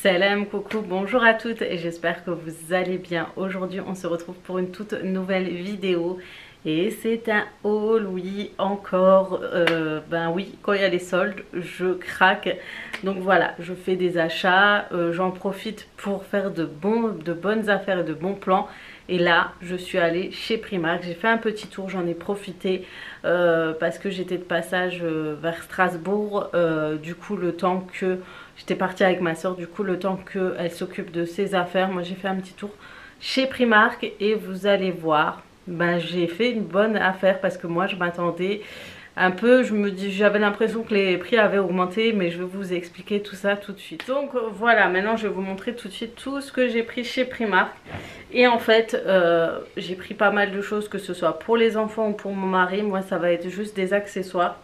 Salam, coucou, bonjour à toutes et j'espère que vous allez bien. Aujourd'hui on se retrouve pour une toute nouvelle vidéo et c'est un haul, oui, encore, ben oui, quand il y a les soldes, je craque. Donc voilà, je fais des achats, j'en profite pour faire de bonnes affaires et de bons plans. Et là, je suis allée chez Primark, j'ai fait un petit tour, j'en ai profité parce que j'étais de passage vers Strasbourg. Du coup, le temps que j'étais partie avec ma soeur, du coup, le temps qu'elle s'occupe de ses affaires, moi j'ai fait un petit tour chez Primark et vous allez voir, ben, j'ai fait une bonne affaire parce que moi je m'attendais un peu, j'avais l'impression que les prix avaient augmenté, mais je vais vous expliquer tout ça tout de suite. Donc voilà, maintenant je vais vous montrer tout de suite tout ce que j'ai pris chez Primark. Et en fait, j'ai pris pas mal de choses, que ce soit pour les enfants ou pour mon mari. Moi ça va être juste des accessoires.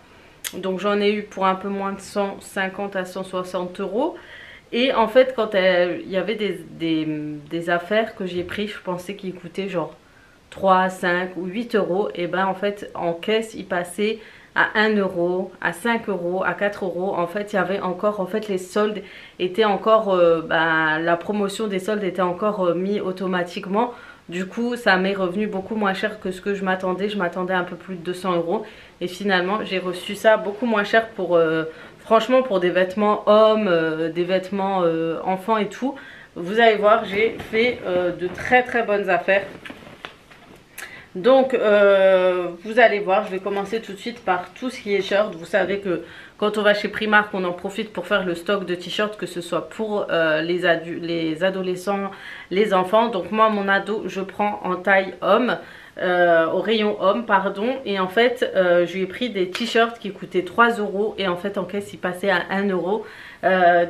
Donc j'en ai eu pour un peu moins de 150 à 160 euros. Et en fait, quand il y avait des affaires que j'ai pris, je pensais qu'ils coûtaient genre 3, 5 ou 8 euros. Et ben en fait, en caisse, ils passaient à 1 euro, à 5 euros, à 4 euros. En fait, il y avait encore, en fait, les soldes étaient encore, la promotion des soldes était encore mis automatiquement. Du coup, ça m'est revenu beaucoup moins cher que ce que je m'attendais. Je m'attendais à un peu plus de 200 euros. Et finalement, j'ai reçu ça beaucoup moins cher pour, franchement, pour des vêtements hommes, des vêtements enfants et tout. Vous allez voir, j'ai fait de très très bonnes affaires. Donc, vous allez voir, je vais commencer tout de suite par tout ce qui est shirt. Vous savez que quand on va chez Primark, on en profite pour faire le stock de t-shirts, que ce soit pour les adolescents, les enfants. Donc moi, mon ado, je prends en taille homme, au rayon homme, pardon. Et en fait, je lui ai pris des t-shirts qui coûtaient 3 euros. Et en fait, en caisse, il passait à 1 euro.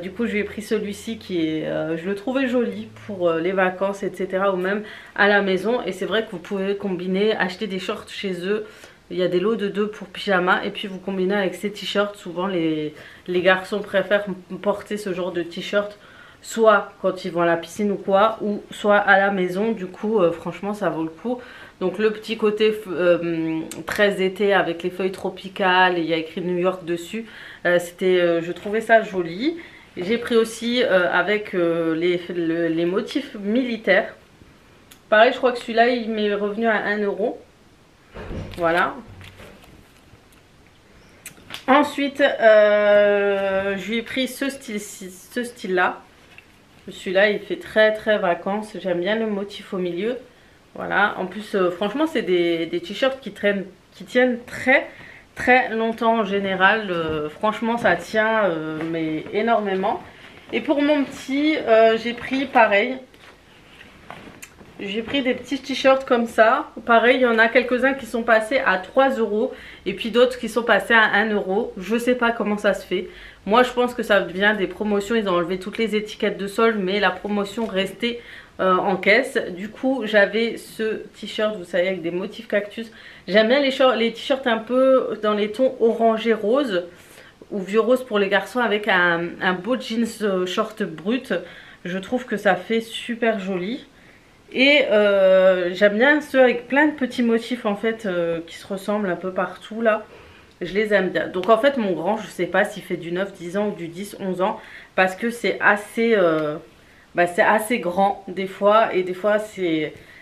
Du coup, je lui ai pris celui-ci qui est, je le trouvais joli pour les vacances, etc. ou même à la maison. Et c'est vrai que vous pouvez combiner, acheter des shorts chez eux. Il y a des lots de 2 pour pyjama et puis vous combinez avec ces t-shirts. Souvent les garçons préfèrent porter ce genre de t-shirt soit quand ils vont à la piscine ou quoi, ou soit à la maison. Du coup, franchement, ça vaut le coup. Donc le petit côté très été avec les feuilles tropicales et il y a écrit New York dessus. Je trouvais ça joli. J'ai pris aussi avec les motifs militaires. Pareil, je crois que celui-là, il m'est revenu à 1 euro. Voilà. Ensuite, je lui ai pris ce style-là. Celui-là, il fait très très vacances. J'aime bien le motif au milieu. Voilà. En plus, franchement, c'est des t-shirts qui tiennent très très longtemps en général. Franchement, ça tient mais énormément. Et pour mon petit, j'ai pris pareil. J'ai pris des petits t-shirts comme ça. Pareil, il y en a quelques-uns qui sont passés à 3 euros. Et puis d'autres qui sont passés à 1 euro. Je sais pas comment ça se fait. Moi, je pense que ça vient des promotions. Ils ont enlevé toutes les étiquettes de solde. Mais la promotion restait en caisse. Du coup, j'avais ce t-shirt, vous savez, avec des motifs cactus. J'aime bien les t-shirts un peu dans les tons orangé rose. Ou vieux rose pour les garçons avec un beau jeans short brut. Je trouve que ça fait super joli. Et j'aime bien ceux avec plein de petits motifs en fait qui se ressemblent un peu partout là. Je les aime bien. Donc en fait mon grand, je sais pas s'il fait du 9, 10 ans ou du 10, 11 ans. Parce que c'est assez, c'est assez grand des fois. Et des fois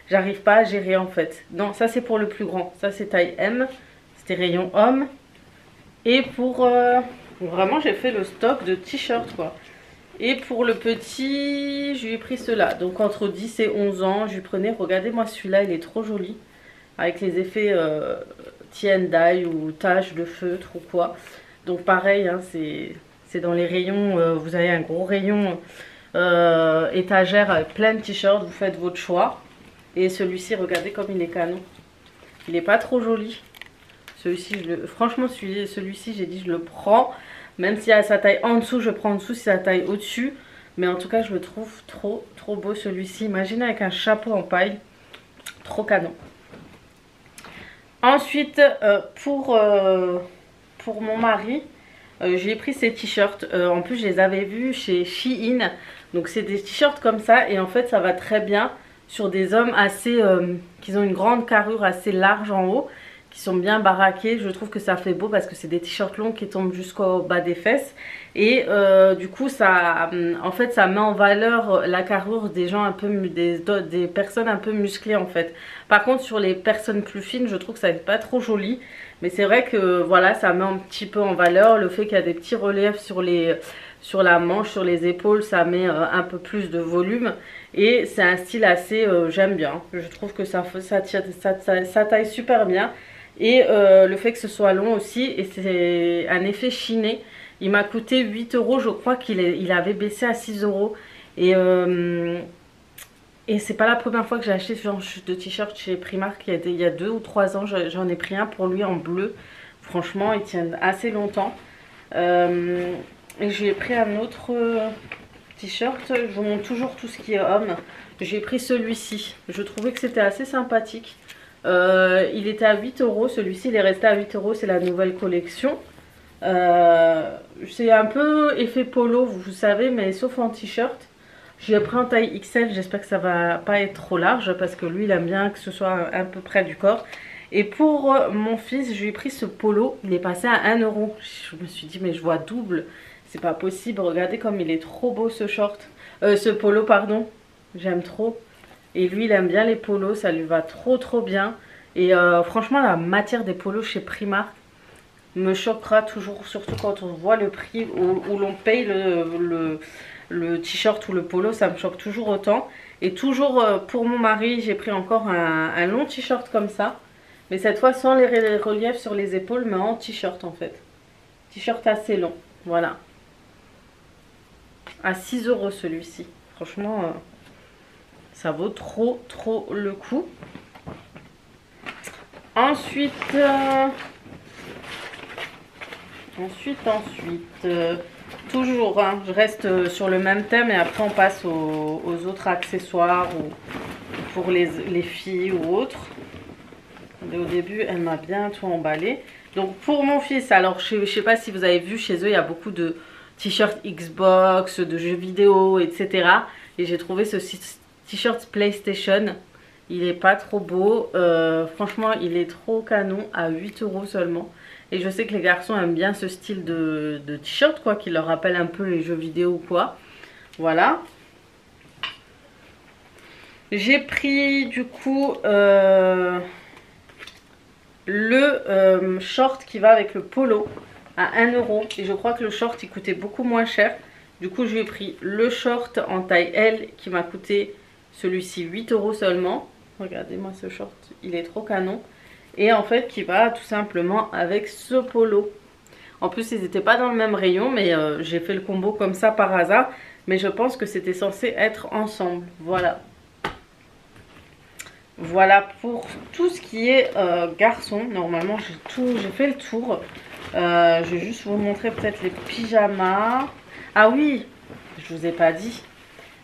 j'arrive pas à gérer en fait. Non, ça c'est pour le plus grand. Ça c'est taille M. C'était rayon homme. Et pour... vraiment j'ai fait le stock de t-shirts quoi. Et pour le petit, je lui ai pris cela. Donc entre 10 et 11 ans, je lui prenais. Regardez-moi celui-là, il est trop joli. Avec les effets tie-and-dye ou taches de feutre ou quoi. Donc pareil, hein, c'est dans les rayons. Vous avez un gros rayon étagère avec plein de t-shirts. Vous faites votre choix. Et celui-ci, regardez comme il est canon. Il n'est pas trop joli. Celui-ci, franchement, celui-ci, j'ai dit je le prends. Même si à sa taille en dessous, je prends en dessous, si sa taille au-dessus. Mais en tout cas, je le trouve trop, trop beau celui-ci. Imaginez avec un chapeau en paille. Trop canon. Ensuite, pour mon mari, j'ai pris ces t-shirts. En plus, je les avais vus chez Shein. Donc, c'est des t-shirts comme ça. Et en fait, ça va très bien sur des hommes assez... qui ont une grande carrure assez large en haut. qui sont bien baraqués. Je trouve que ça fait beau parce que c'est des t-shirts longs qui tombent jusqu'au bas des fesses. Et du coup, ça, en fait, ça met en valeur la carrure des gens un peu, des personnes un peu musclées en fait. Par contre, sur les personnes plus fines, je trouve que ça n'est pas trop joli. Mais c'est vrai que voilà, ça met un petit peu en valeur le fait qu'il y a des petits reliefs sur la manche, sur les épaules, ça met un peu plus de volume. Et c'est un style assez, j'aime bien. Je trouve que ça taille super bien. Et le fait que ce soit long aussi, et c'est un effet chiné. Il m'a coûté 8 euros, je crois qu'il avait baissé à 6 euros. Et c'est pas la première fois que j'ai acheté ce genre de t-shirt chez Primark. Il y a 2 ou 3 ans, j'en ai pris un pour lui en bleu. Franchement, il tient assez longtemps. Et j'ai pris un autre t-shirt. Je vous montre toujours tout ce qui est homme. J'ai pris celui-ci. Je trouvais que c'était assez sympathique. Il était à 8 euros. Celui-ci, il est resté à 8 euros. C'est la nouvelle collection. C'est un peu effet polo, vous savez, mais sauf en t-shirt. J'ai pris en taille XL. J'espère que ça va pas être trop large parce que lui, il aime bien que ce soit un peu près du corps. Et pour mon fils, je lui ai pris ce polo. Il est passé à 1 euro. Je me suis dit, mais je vois double. C'est pas possible. Regardez comme il est trop beau ce short. Ce polo, pardon. J'aime trop. Et lui, il aime bien les polos. Ça lui va trop bien. Et franchement, la matière des polos chez Primark me choquera toujours. Surtout quand on voit le prix où l'on paye le t-shirt ou le polo. Ça me choque toujours autant. Et toujours pour mon mari, j'ai pris encore un long t-shirt comme ça. Mais cette fois sans les reliefs sur les épaules, mais en t-shirt en fait. T-shirt assez long, voilà. À 6 euros celui-ci. Franchement, ça vaut trop le coup. Ensuite, toujours, hein, je reste sur le même thème et après on passe aux autres accessoires ou pour les filles ou autres. Au début, elle m'a bien tout emballé. Donc pour mon fils, alors je sais pas si vous avez vu, chez eux, il y a beaucoup de t-shirts Xbox, de jeux vidéo, etc. Et j'ai trouvé ce t-shirt PlayStation. Il est pas trop beau. Franchement, il est trop canon à 8 euros seulement. Et je sais que les garçons aiment bien ce style de t-shirt, quoi, qui leur rappelle un peu les jeux vidéo ou quoi. Voilà. J'ai pris du coup le short qui va avec le polo à 1 euro. Et je crois que le short il coûtait beaucoup moins cher. Du coup, je lui ai pris le short en taille L qui m'a coûté celui-ci 8 euros seulement. Regardez-moi ce short, il est trop canon. Et en fait, qui va tout simplement avec ce polo. En plus, ils n'étaient pas dans le même rayon, mais j'ai fait le combo comme ça par hasard. Mais je pense que c'était censé être ensemble. Voilà. Voilà pour tout ce qui est garçon. Normalement, j'ai fait le tour. Je vais juste vous montrer peut-être les pyjamas. Ah oui, je vous ai pas dit.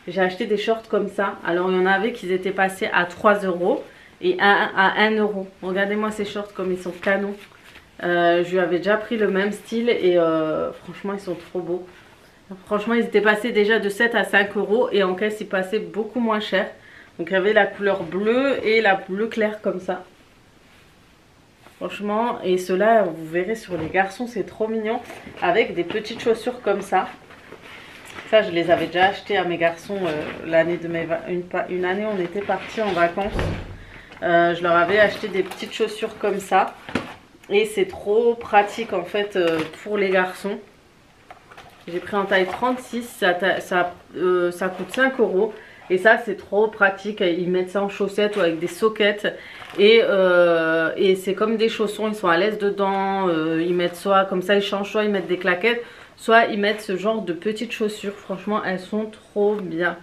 J'ai acheté des shorts comme ça. Alors, il y en avait qui étaient passés à 3 euros et à 1 euro. Regardez-moi ces shorts comme ils sont canons. Je lui avais déjà pris le même style et franchement, ils sont trop beaux. Franchement, ils étaient passés déjà de 7 à 5 euros et en caisse, ils passaient beaucoup moins cher. Donc il y avait la couleur bleue et la bleu clair comme ça. Franchement, et ceux-là, vous verrez sur les garçons, c'est trop mignon. Avec des petites chaussures comme ça. Ça, je les avais déjà achetés à mes garçons l'année de une année, on était partis en vacances. Je leur avais acheté des petites chaussures comme ça. Et c'est trop pratique en fait pour les garçons. J'ai pris en taille 36, ça coûte 5 euros. Et ça, c'est trop pratique. Ils mettent ça en chaussettes ou avec des sockets. Et c'est comme des chaussons. Ils sont à l'aise dedans. Ils mettent soit comme ça, ils changent. Soit ils mettent des claquettes. Soit ils mettent ce genre de petites chaussures. Franchement, elles sont trop bien.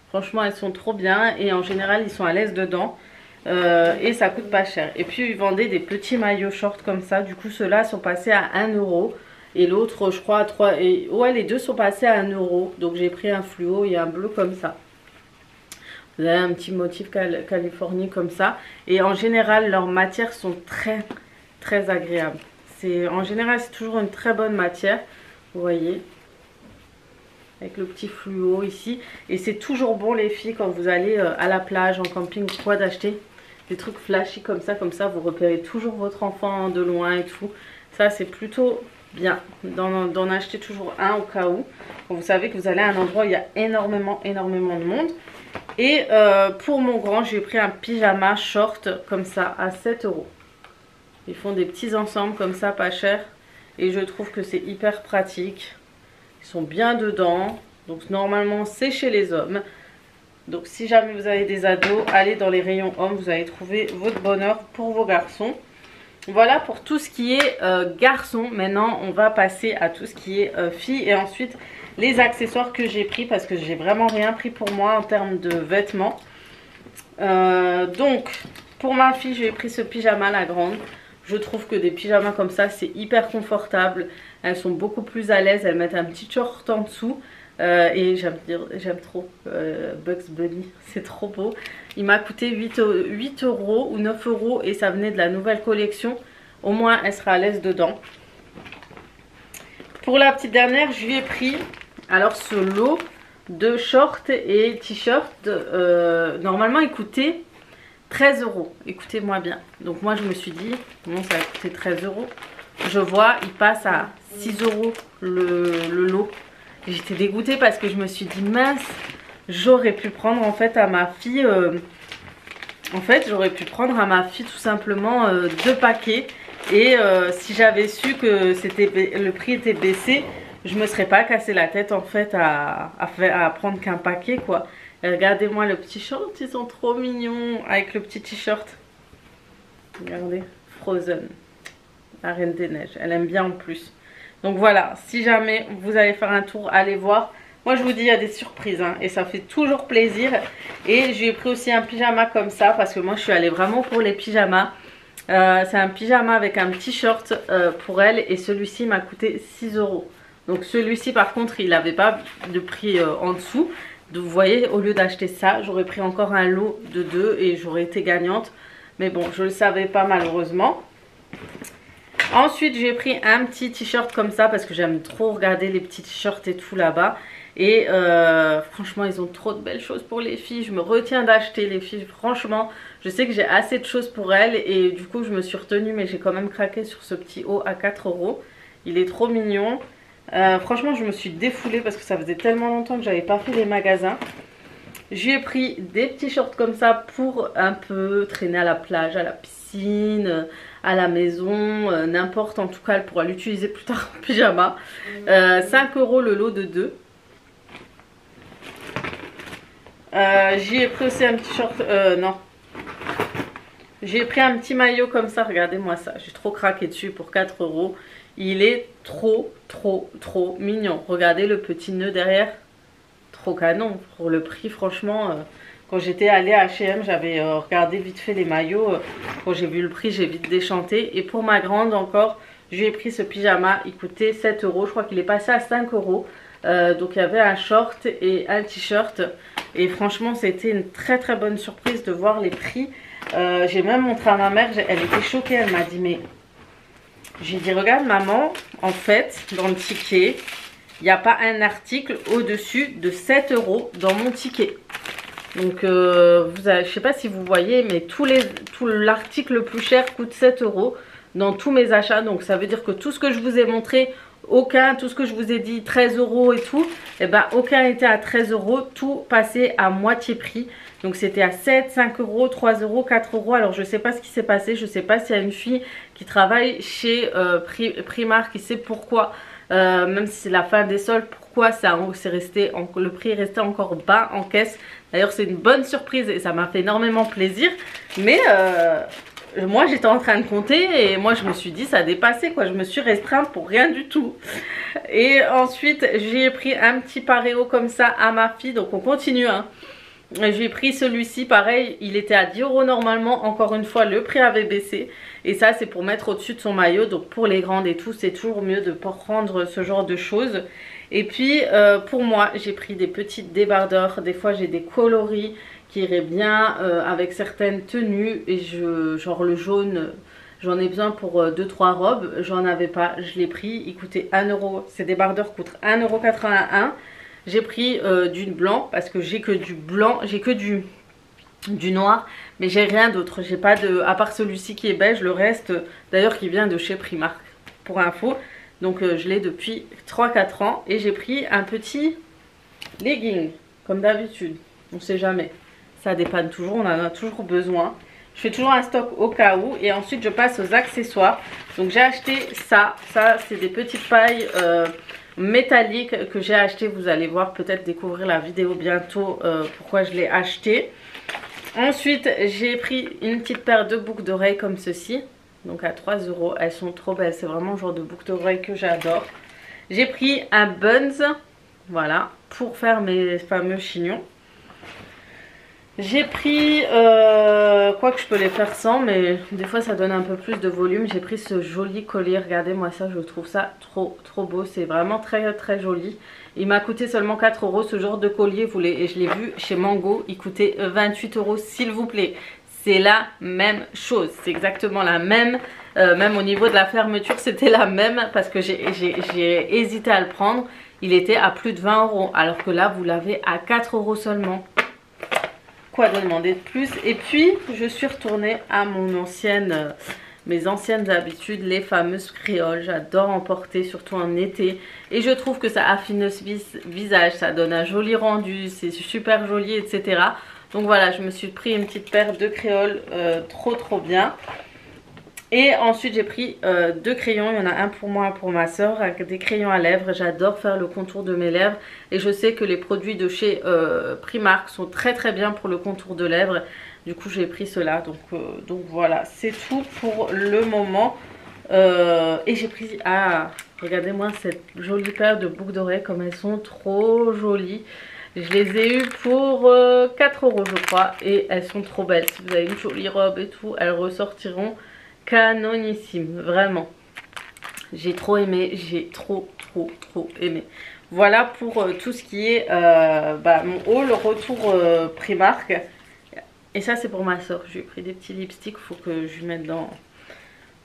Franchement, elles sont trop bien. Et en général, ils sont à l'aise dedans. Et ça coûte pas cher. Et puis, ils vendaient des petits maillots shorts comme ça. Du coup, ceux-là sont passés à 1 euro. Et l'autre, je crois, à 3. Et ouais, les deux sont passés à 1 euro. Donc, j'ai pris un fluo et un bleu comme ça. Vous avez un petit motif Californie comme ça. Et en général, leurs matières sont très agréables. En général, c'est toujours une très bonne matière. Vous voyez. Avec le petit fluo ici. Et c'est toujours bon les filles quand vous allez à la plage, en camping ou quoi d'acheter des trucs flashy comme ça vous repérez toujours votre enfant de loin et tout. Ça c'est plutôt bien d'en acheter toujours un au cas où. Vous savez que vous allez à un endroit où il y a énormément de monde. Et pour mon grand, j'ai pris un pyjama short comme ça à 7 €. Ils font des petits ensembles comme ça, pas cher. Et je trouve que c'est hyper pratique. Ils sont bien dedans. Donc normalement, c'est chez les hommes. Donc si jamais vous avez des ados, allez dans les rayons hommes. Vous allez trouver votre bonheur pour vos garçons. Voilà pour tout ce qui est garçon. Maintenant, on va passer à tout ce qui est filles. Et ensuite, les accessoires que j'ai pris. Parce que j'ai vraiment rien pris pour moi en termes de vêtements. Donc, pour ma fille, j'ai pris ce pyjama, la grande. Je trouve que des pyjamas comme ça, c'est hyper confortable. Elles sont beaucoup plus à l'aise. Elles mettent un petit short en dessous. Et j'aime trop Bugs Bunny. C'est trop beau. Il m'a coûté 8 € ou 9 € et ça venait de la nouvelle collection. Au moins, elle sera à l'aise dedans. Pour la petite dernière, je lui ai pris alors ce lot de shorts et t-shirts. Normalement, il coûtait 13 €. Écoutez-moi bien. Donc moi, je me suis dit, non, ça va coûter 13 €. Je vois, il passe à 6 € le lot. J'étais dégoûtée parce que je me suis dit, mince, j'aurais pu prendre en fait à ma fille... j'aurais pu prendre à ma fille tout simplement 2 paquets. Et si j'avais su que le prix était baissé, je me serais pas cassé la tête en fait à prendre qu'un paquet quoi. Regardez-moi le petit short, ils sont trop mignons avec le petit t-shirt. Regardez, Frozen, la Reine des Neiges, elle aime bien en plus. Donc voilà, si jamais vous allez faire un tour, allez voir. Moi je vous dis, il y a des surprises hein, et ça fait toujours plaisir. Et j'ai pris aussi un pyjama comme ça parce que moi je suis allée vraiment pour les pyjamas. C'est un pyjama avec un petit short pour elle et celui-ci m'a coûté 6 €. Donc celui-ci par contre il n'avait pas de prix en dessous. Donc, vous voyez, au lieu d'acheter ça, j'aurais pris encore un lot de 2 et j'aurais été gagnante. Mais bon, je ne le savais pas malheureusement. Ensuite, j'ai pris un petit t-shirt comme ça parce que j'aime trop regarder les petits t-shirts et tout là-bas. Et franchement, ils ont trop de belles choses pour les filles. Je me retiens d'acheter les filles. Franchement, je sais que j'ai assez de choses pour elles. Et du coup, je me suis retenue. Mais j'ai quand même craqué sur ce petit haut à 4 €. Il est trop mignon. Franchement, je me suis défoulée parce que ça faisait tellement longtemps que j'avais pas fait les magasins. J'ai pris des petits shorts comme ça pour un peu traîner à la plage, à la piscine, à la maison, n'importe. En tout cas, elle pourra l'utiliser plus tard en pyjama. 5 € le lot de 2. J'ai pris aussi un petit short, non. J'ai pris un petit maillot comme ça, regardez-moi ça. J'ai trop craqué dessus pour 4 €. Il est trop mignon. Regardez le petit nœud derrière. Trop canon. Pour le prix, franchement, quand j'étais allée à H&M, j'avais regardé vite fait les maillots. Quand j'ai vu le prix, j'ai vite déchanté. Et pour ma grande encore, je lui ai pris ce pyjama. Il coûtait 7 €. Je crois qu'il est passé à 5 €. Donc il y avait un short et un t-shirt. Et franchement, c'était une très bonne surprise de voir les prix. J'ai même montré à ma mère. Elle était choquée. Elle m'a dit, mais... J'ai dit, regarde maman, en fait, dans le ticket, il n'y a pas un article au-dessus de 7 € dans mon ticket. Donc, je ne sais pas si vous voyez, mais tout l'article le plus cher coûte 7 € dans tous mes achats. Donc, ça veut dire que tout ce que je vous ai montré, tout ce que je vous ai dit, 13 € et tout, eh ben, aucun était à 13 €, tout passait à moitié prix. Donc c'était à 7, 5 €, 3 €, 4 €. Alors je ne sais pas ce qui s'est passé. Je ne sais pas s'il y a une fille qui travaille chez Primark qui sait pourquoi. Même si c'est la fin des soldes, pourquoi le prix est resté encore bas en caisse. D'ailleurs c'est une bonne surprise et ça m'a fait énormément plaisir. Mais moi j'étais en train de compter et moi je me suis dit ça a dépassé quoi. Je me suis restreinte pour rien du tout. Et ensuite j'ai pris un petit paréo comme ça à ma fille. Donc on continue hein. J'ai pris celui-ci, pareil, il était à 10 € normalement. Encore une fois, le prix avait baissé. Et ça, c'est pour mettre au-dessus de son maillot. Donc pour les grandes et tout, c'est toujours mieux de prendre ce genre de choses. Et puis, pour moi, j'ai pris des petites débardeurs. Des fois, j'ai des coloris qui iraient bien avec certaines tenues. Et genre le jaune, j'en ai besoin pour 2-3 robes. J'en avais pas, je l'ai pris. Il coûtait 1 €. Ces débardeurs coûtent 1,81 €. J'ai pris du blanc parce que j'ai que du blanc, j'ai que du du noir, mais j'ai rien d'autre. J'ai pas de, à part celui-ci qui est beige, le reste, d'ailleurs qui vient de chez Primark, pour info. Donc je l'ai depuis 3-4 ans et j'ai pris un petit legging, comme d'habitude. On sait jamais, ça dépanne toujours, on en a toujours besoin. Je fais toujours un stock au cas où et ensuite je passe aux accessoires. Donc j'ai acheté ça c'est des petites pailles métalliques que j'ai acheté. Vous allez voir, peut-être découvrir la vidéo bientôt pourquoi je l'ai acheté. Ensuite j'ai pris une petite paire de boucles d'oreilles comme ceci. Donc à 3 €, elles sont trop belles, c'est vraiment le genre de boucle d'oreilles que j'adore. J'ai pris un buns, voilà, pour faire mes fameux chignons. J'ai pris, quoi que je peux les faire sans, mais des fois ça donne un peu plus de volume. J'ai pris ce joli collier, regardez-moi ça, je trouve ça trop beau. C'est vraiment très joli. Il m'a coûté seulement 4 € ce genre de collier, et je l'ai vu chez Mango, il coûtait 28 € s'il vous plaît. C'est la même chose, c'est exactement la même, même au niveau de la fermeture c'était la même parce que j'ai hésité à le prendre. Il était à plus de 20 € alors que là vous l'avez à 4 € seulement. Quoi de demander de plus? Et puis je suis retournée à mes anciennes habitudes, les fameuses créoles. J'adore en porter, surtout en été. Et je trouve que ça affine le visage, ça donne un joli rendu, c'est super joli, etc. Donc voilà, je me suis pris une petite paire de créoles trop bien. Et ensuite j'ai pris deux crayons, il y en a un pour moi et pour ma soeur, avec des crayons à lèvres. J'adore faire le contour de mes lèvres et je sais que les produits de chez Primark sont très bien pour le contour de lèvres. Du coup j'ai pris cela, donc voilà, c'est tout pour le moment. Et j'ai pris, regardez-moi cette jolie paire de boucles d'oreilles comme elles sont trop jolies. Je les ai eues pour 4 € je crois et elles sont trop belles. Si vous avez une jolie robe et tout, elles ressortiront canonissime, vraiment. J'ai trop aimé, j'ai trop aimé. Voilà pour tout ce qui est mon haul retour Primark. Et ça c'est pour ma soeur. Je lui ai pris des petits lipsticks, faut que je lui mette dans...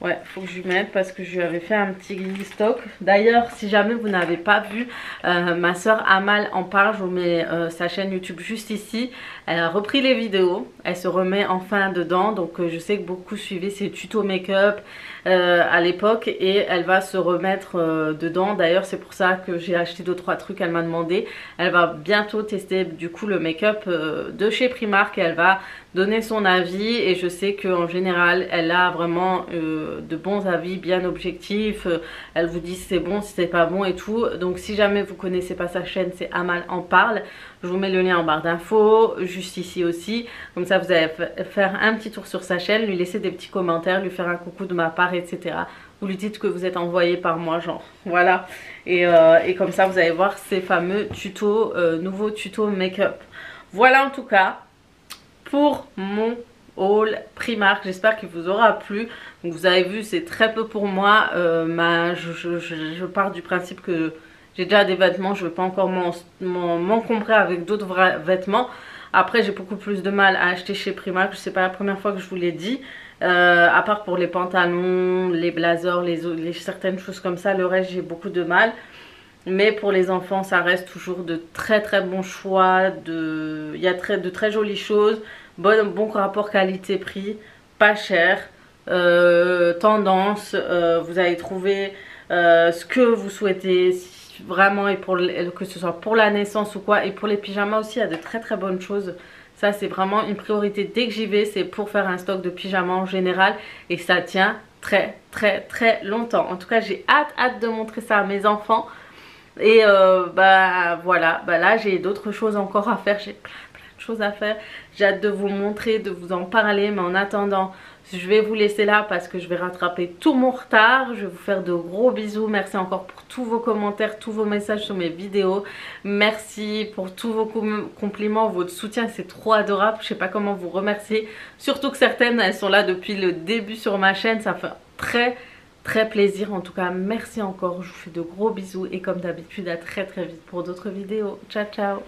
Ouais, faut que je lui mette parce que je lui avais fait un petit stock. D'ailleurs, si jamais vous n'avez pas vu, ma soeur Amal en parle. Je vous mets sa chaîne YouTube juste ici. Elle a repris les vidéos. Elle se remet enfin dedans. Donc je sais que beaucoup suivaient ses tutos make-up à l'époque. Et elle va se remettre dedans. D'ailleurs, c'est pour ça que j'ai acheté 2-3 trucs. Elle m'a demandé. Elle va bientôt tester du coup le make-up de chez Primark. Et elle va donner son avis. Et je sais qu'en général, elle a vraiment... de bons avis bien objectifs. Elle vous dit si c'est bon, si c'est pas bon et tout. Donc si jamais vous connaissez pas sa chaîne, c'est Amal en parle. Je vous mets le lien en barre d'infos, juste ici aussi. Comme ça vous allez faire un petit tour sur sa chaîne, lui laisser des petits commentaires, lui faire un coucou de ma part, etc. Vous lui dites que vous êtes envoyé par moi, genre voilà. Et comme ça vous allez voir ces fameux tutos, nouveaux tutos make-up. Voilà en tout cas pour mon haul Primark. J'espère qu'il vous aura plu. Donc vous avez vu, c'est très peu pour moi. Je pars du principe que j'ai déjà des vêtements, je ne vais pas encore m'encombrer avec d'autres vêtements. Après j'ai beaucoup plus de mal à acheter chez Primark, c'est pas la première fois que je vous l'ai dit. À part pour les pantalons, les blazers, certaines choses comme ça, le reste j'ai beaucoup de mal. Mais pour les enfants ça reste toujours de très bons choix, il y a de très jolies choses. Bon rapport qualité-prix, pas cher, tendance, vous allez trouver ce que vous souhaitez vraiment, et que ce soit pour la naissance ou quoi. Et pour les pyjamas aussi, il y a de très bonnes choses. Ça c'est vraiment une priorité dès que j'y vais, c'est pour faire un stock de pyjamas en général. Et ça tient très longtemps. En tout cas j'ai hâte de montrer ça à mes enfants. Et voilà, là j'ai d'autres choses encore à faire, j'ai plein de choses à faire. J'ai hâte de vous montrer, de vous en parler, mais en attendant je vais vous laisser là parce que je vais rattraper tout mon retard. Je vais vous faire de gros bisous. Merci encore pour tous vos commentaires, tous vos messages sur mes vidéos. Merci pour tous vos compliments, votre soutien, c'est trop adorable. Je sais pas comment vous remercier, surtout que certaines elles sont là depuis le début sur ma chaîne. Ça fait très plaisir. En tout cas merci encore, je vous fais de gros bisous et comme d'habitude à très vite pour d'autres vidéos. Ciao ciao.